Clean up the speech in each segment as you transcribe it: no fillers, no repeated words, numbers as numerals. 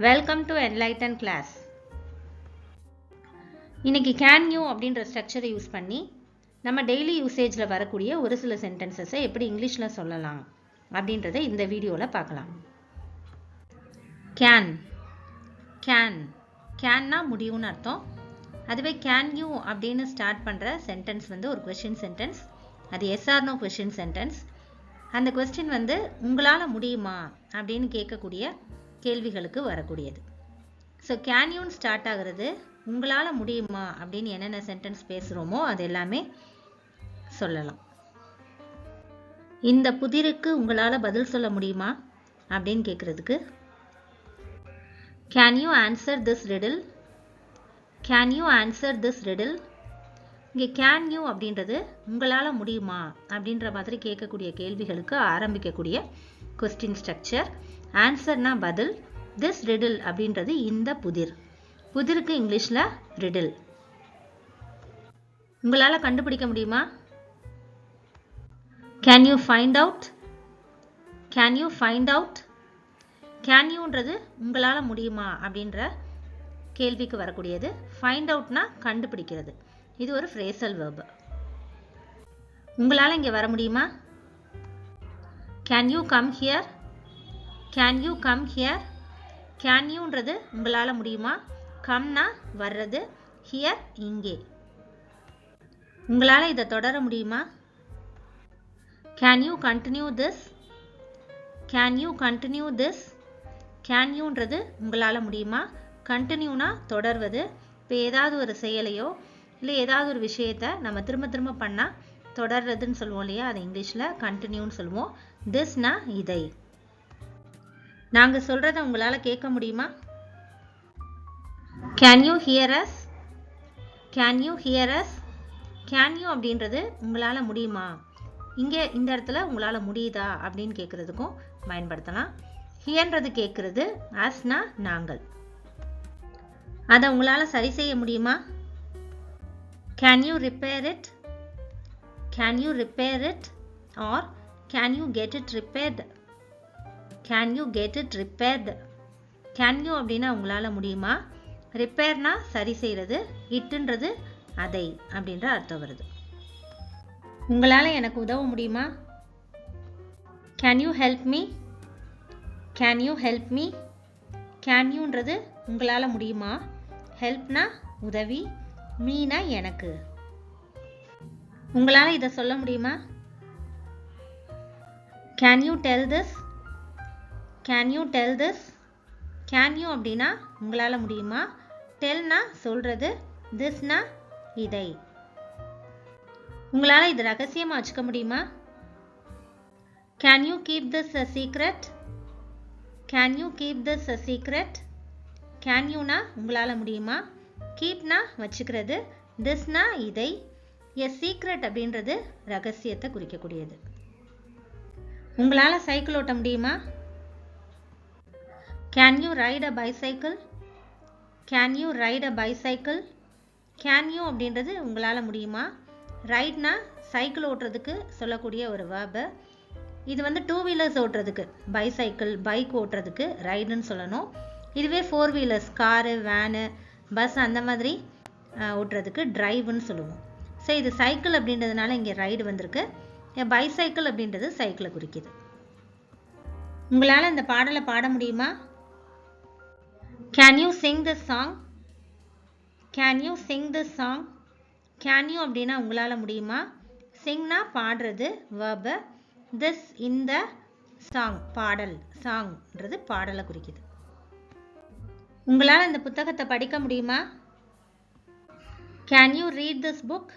Welcome to Enlighten class. இன்னைக்கு can you அப்படின்ற ஸ்ட்ரக்சரை யூஸ் பண்ணி நம்ம டெய்லி யூசேஜில் வரக்கூடிய ஒரு சில சென்டென்சஸை எப்படி இங்கிலீஷில் சொல்லலாம் அப்படின்றத இந்த வீடியோவில் பார்க்கலாம். கேன் கேன் கேன்னா முடியும்னு அர்த்தம். அதுவே கேன் யூ அப்படின்னு ஸ்டார்ட் பண்ணுற சென்டென்ஸ் ஒரு கொஸ்டின் சென்டென்ஸ். அது yes or no question sentence. அந்த கொஸ்டின் உங்களால் முடியுமா அப்படின்னு கேட்கக்கூடிய கேள்விகளுக்கு வரக்கூடியது. ஸோ கேன் யூன்னு ஸ்டார்ட் ஆகிறது உங்களால் முடியுமா அப்படின்னு என்னென்ன சென்டென்ஸ் பேசுகிறோமோ அது எல்லாமே சொல்லலாம். இந்த புதிருக்கு உங்களால் பதில் சொல்ல முடியுமா அப்படின்னு கேட்குறதுக்கு can you answer this riddle, can you answer this riddle. இங்கே கேன் யூ அப்படின்றது உங்களால் முடியுமா அப்படின்ற மாதிரி கேட்கக்கூடிய கேள்விகளுக்கு ஆரம்பிக்கக்கூடிய கொஸ்டின் ஸ்ட்ரக்சர். ஆன்சர்னா பதில், திஸ் ரிடில் அப்படின்றது இந்த புதிர். புதிருக்கு இங்கிலீஷில் ரிடில். உங்களால் கண்டுபிடிக்க முடியுமா? Can you find out, can you find out. Can யூன்றது உங்களால் முடியுமா அப்படின்ற கேள்விக்கு வரக்கூடியது. ஃபைண்ட் அவுட்னா கண்டுபிடிக்கிறது. இது ஒரு ஃப்ரேசல் வெர்ப். உங்களால் இங்கே வர முடியுமா? Can you come here, can you come here. Can யூன்றது உங்களால் முடியுமா, கம்னா வர்றது, ஹியர் இங்கே. உங்களால் இதை தொடர முடியுமா? Can you continue this, can you continue this. Can யூன்றது உங்களால் முடியுமா, கண்டினியூனா தொடர்வது. இப்போ ஏதாவது ஒரு செயலையோ இல்லை ஏதாவது ஒரு விஷயத்தை நம்ம திரும்ப திரும்ப பண்ணால் தொடர்றதுன்னு சொல்லுவோம் இல்லையா, அது இங்கிலீஷில் கண்டினியூன்னு சொல்லுவோம். திஸ்னா இதை. நாங்கள் சொல்கிறத உங்களால் கேட்க முடியுமா? Can you hear us, can you hear us. Can you அப்படின்றது உங்களால் முடியுமா, இங்கே இந்த இடத்துல உங்களால் முடியுதா அப்படின்னு கேட்குறதுக்கும் பயன்படுத்தலாம். ஹியர்ன்றது கேட்குறது, அஸ்னா நாங்கள். அதை உங்களால் சரி செய்ய முடியுமா? Can you repair it, can you repair it. Or can you get it repaired, can you get it repaired. Can you அப்படின்னா உங்களால் முடியுமா, ரிப்பேர்னா சரி செய்கிறது, இட்டுன்றது அதை அப்படின்ற அர்த்தம் வருது. உங்களால் எனக்கு உதவ முடியுமா? Can you help me, can you help me. Can யூன்றது உங்களால் முடியுமா, ஹெல்ப்னா உதவி, மீனா எனக்கு. உங்களால் இதை சொல்ல முடியுமா? Can you tell this, can you tell this. Can you அப்படின்னா உங்களால் முடியுமா, டெல்னா சொல்கிறது, திஸ்னா இதை. உங்களால் இது ரகசியமாக வச்சுக்க முடியுமா? Can you keep this a secret, can you keep this a secret. Can யூனா உங்களால் முடியுமா, கீப்னா வச்சுக்கிறது, திஸ்னா இதை, எ சீக்ரெட் அப்படின்றது ரகசியத்தை குறிக்கக்கூடியது. உங்களால் சைக்கிள் ஓட்ட முடியுமா? Can you right a bicycle, can you right a bicycle. Can you அப்படின்றது உங்களால் முடியுமா, ரைட்னா சைக்கிள் ஓட்டுறதுக்கு சொல்லக்கூடிய ஒரு வேர்பு. இது டூ வீலர்ஸ் ஓட்டுறதுக்கு, பைசைக்கிள் பைக் ஓட்டுறதுக்கு ரைடுன்னு சொல்லணும். இதுவே four wheelers car van bus அந்த மாதிரி ஓட்டுறதுக்கு டிரைவுன்னு சொல்லுவோம். ஸோ இது சைக்கிள் அப்படின்றதுனால இங்கே ரைடு வந்திருக்கு. பைசைக்கிள் அப்படின்றது சைக்கிளை குறிக்குது. உங்களால் இந்த பாடலை பாட முடியுமா? Can you sing this song, can you sing this song. Can you அப்படின்னா உங்களால் முடியுமா, சிங்னா பாடுறது வேர்பு, திஸ் இந்த, சாங் பாடல், சாங்ன்றது பாடலை குறிக்குது. உங்களால் இந்த புத்தகத்தை படிக்க முடியுமா? Can you read this book,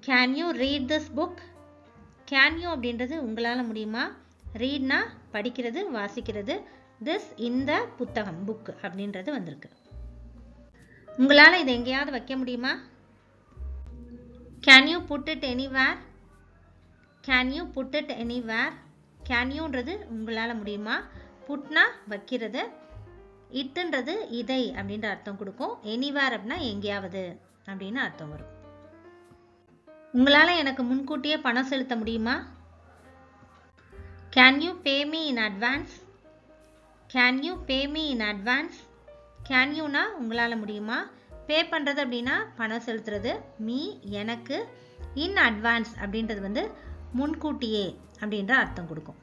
can you read this book. Can you அப்படின்றது உங்களால் முடியுமா, ரீட்னா படிக்கிறது வாசிக்கிறது, திஸ் இந்த புத்தகம் புக் அப்படின்றது வந்திருக்கு. உங்களால் இதை எங்கேயாவது வைக்க முடியுமா? Can you put it anywhere, can you put it anywhere. Can யூன்றது உங்களால் முடியுமா, புட்னா வைக்கிறது, இட்டுன்றது இதை அப்படின்ற அர்த்தம் கொடுக்கும், எனிவேர் அப்படின்னா எங்கேயாவது அப்படின்னு அர்த்தம் வரும். உங்களால் எனக்கு முன்கூட்டியே பணம் செலுத்த முடியுமா? Can you pay me in advance, can you pay me in advance? Can யூனா உங்களால் முடியுமா, பே பண்ணுறது அப்படின்னா பணம் செலுத்துறது, மீ எனக்கு, இன் அட்வான்ஸ் அப்படின்றது வந்து முன்கூட்டியே அப்படின்ற அர்த்தம் கொடுக்கும்.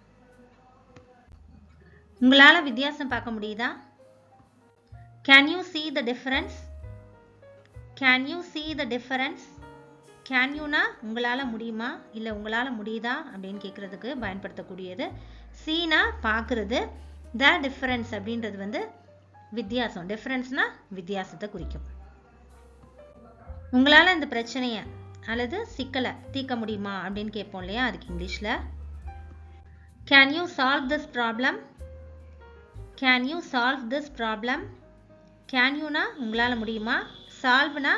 உங்களால் வித்தியாசம் பார்க்க முடியுதா? Can you see the difference? Can you see the difference? Can யூனா உங்களால் முடியுமா இல்லை உங்களால் முடியுதா அப்படின்னு கேட்குறதுக்கு பயன்படுத்தக்கூடியது. சீனா பார்க்குறது, த டிஃபரன்ஸ் அப்படின்றது வந்து வித்தியாசம். டிஃபரன்ஸ்னா வித்தியாசத்தை குறிக்கும். உங்களால் இந்த பிரச்சனையை அல்லது சிக்கலை தீர்க்க முடியுமா அப்படின்னு கேட்போம் இல்லையா, அதுக்கு இங்கிலீஷில் can you solve this problem? Can you solve this problem? Can யூனா உங்களால் முடியுமா, சால்வ்னா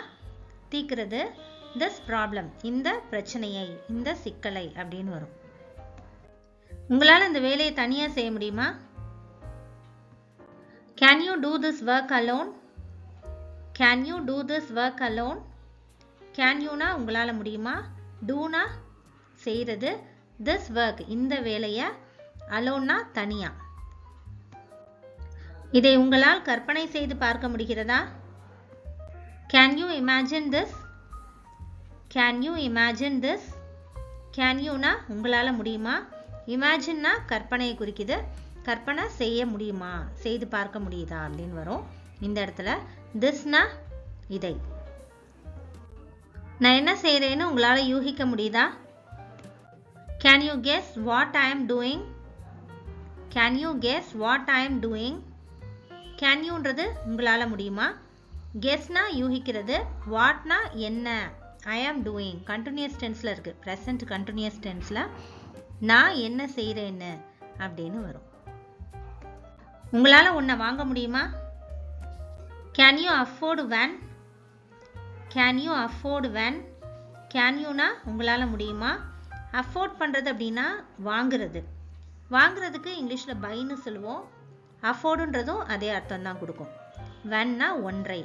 தீர்க்கிறது, திஸ் ப்ராப்ளம் இந்த பிரச்சனையை இந்த சிக்கலை அப்படின்னு வரும். உங்களால் இந்த வேலையை தனியாக செய்ய முடியுமா? Can you do this work alone? Can you do this work alone? Can யூனா உங்களால் முடியுமா, டூனா செய்கிறது, திஸ் ஒர்க் இந்த வேலையை, அலோன்னா தனியாக. இதை உங்களால் கற்பனை செய்து பார்க்க முடிகிறதா? Can you imagine this? Can you imagine this? Can யூனா உங்களால் முடியுமா, இமேஜின்னா கற்பனையை குறிக்குது, கற்பனை செய்ய முடியுமா, செய்து பார்க்க முடியுதா அப்படின்னு வரும். இந்த இடத்துல திஸ்னா இதை. நான் என்ன செய்கிறேன்னு உங்களால் யூகிக்க முடியுதா? Can you guess what I am doing? Can you guess what I am doing? Can யூன்றது உங்களால் முடியுமா, கெஸ்னா யூகிக்கிறது, வாட்னா என்ன, ஐ ஆம் டூயிங் கண்டினியூஸ் டென்ஸில் இருக்குது, ப்ரெசன்ட் கண்டினியூஸ் டென்ஸில் நான் என்ன செய்கிறேன்னு அப்படின்னு வரும். உங்களால் ஒன்றை வாங்க முடியுமா? Can you afford one? Can you afford one? Can யூனா உங்களால் முடியுமா, அஃபோர்ட் பண்ணுறது அப்படின்னா வாங்குறது, வாங்குறதுக்கு இங்கிலீஷில் பைன்னு சொல்லுவோம், அஃபோர்டுன்றதும் அதே அர்த்தம் தான் கொடுக்கும். வேன்னா ஒன்றை.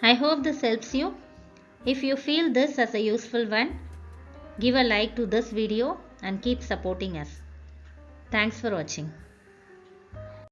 I hope this helps you. If you feel this as a useful one, give a like to this video and keep supporting us. Thanks for watching.